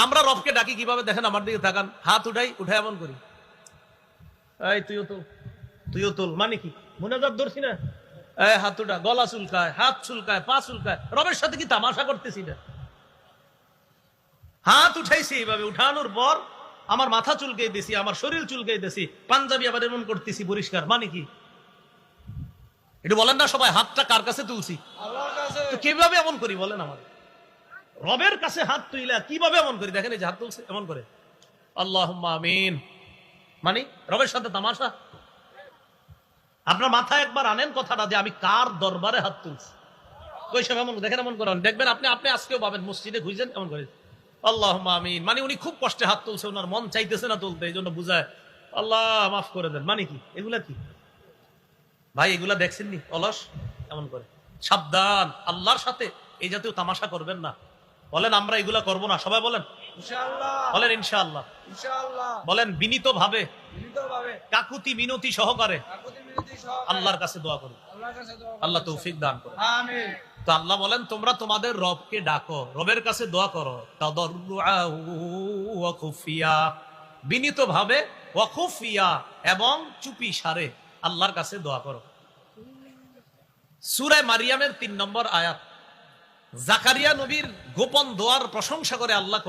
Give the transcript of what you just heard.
আমরা রবকে ডাকি কিভাবে দেখেন, আমার দিকে তাকান, হাত উঠাই এমন করি, এই তুইও তুল মানে কি মুনাজাত ধরছি না, এই হাত উঠা, গলা চুলকায়, হাত চুলকায়, পা চুলকায়, রবের সাথে কি তামাশা করতেছি না? হাত উঠাইছি এইভাবে, উঠানোর পর আমার মাথা চুলকাই দিছি, আমার শরীর চুলকাই দিছি, পাঞ্জাবি আবার এমন করতেছি পরিষ্কার মানে কি? একটু বলেন না সবাই, হাতটা কার কাছে তুলছি? আল্লাহর কাছে। তো কিভাবে এমন করি বলেন? আমার রবের কাছে হাত তুইলা কিভাবে এমন করি? দেখেন এই যে হাত তুলছে এমন করে, আল্লাহুম্মা আমিন মানে রবের সাথে তামাশা? আপনার মাথায় একবার আনেন কথাটা যে আমি কার দরবারে হাত তুলছি। কইসব এমন দেখেন, এমন করেন, দেখবেন আপনি আজকেও পাবেন, মসজিদে খুঁজছেন এমন করে আল্লাহুম্মা আমিন মানে উনি খুব কষ্টে হাত তুলছে, ওনার মন চাইতেছে না তুলতে, এই জন্য বুঝায় আল্লাহ মাফ করে দেন মানে কি? এগুলা কি ভাই? এগুলা দেখছেননি? অলস এমন করে। সাবধান, আল্লাহর সাথে এই জাতীয় তামাশা করবেন না। বলেন আমরা এগুলা করব না, সবাই বলেন ইনশাআল্লাহ। বলেন ইনশাআল্লাহ। বলেন বিনীত ভাবে, কাকুতি মিনতি সহকারে আল্লাহর কাছে দোয়া করুন, আল্লাহ তৌফিক দান করুন। আমিন। তো আল্লাহ বলেন তোমরা তোমাদের রবকে ডাকো, রবের কাছে দোয়া করো, তাদাররুআহু ওয়া খুফিয়া, বিনীত ভাবে, ওয়া খুফিয়া এবং চুপি সারে আল্লাহর কাছে দোয়া করো। সূরা মারিয়ামের 3 নম্বর আয়াত। জাকারিয়া নবীর গোপন দোয়ার প্রশংসা করে আল্লাহ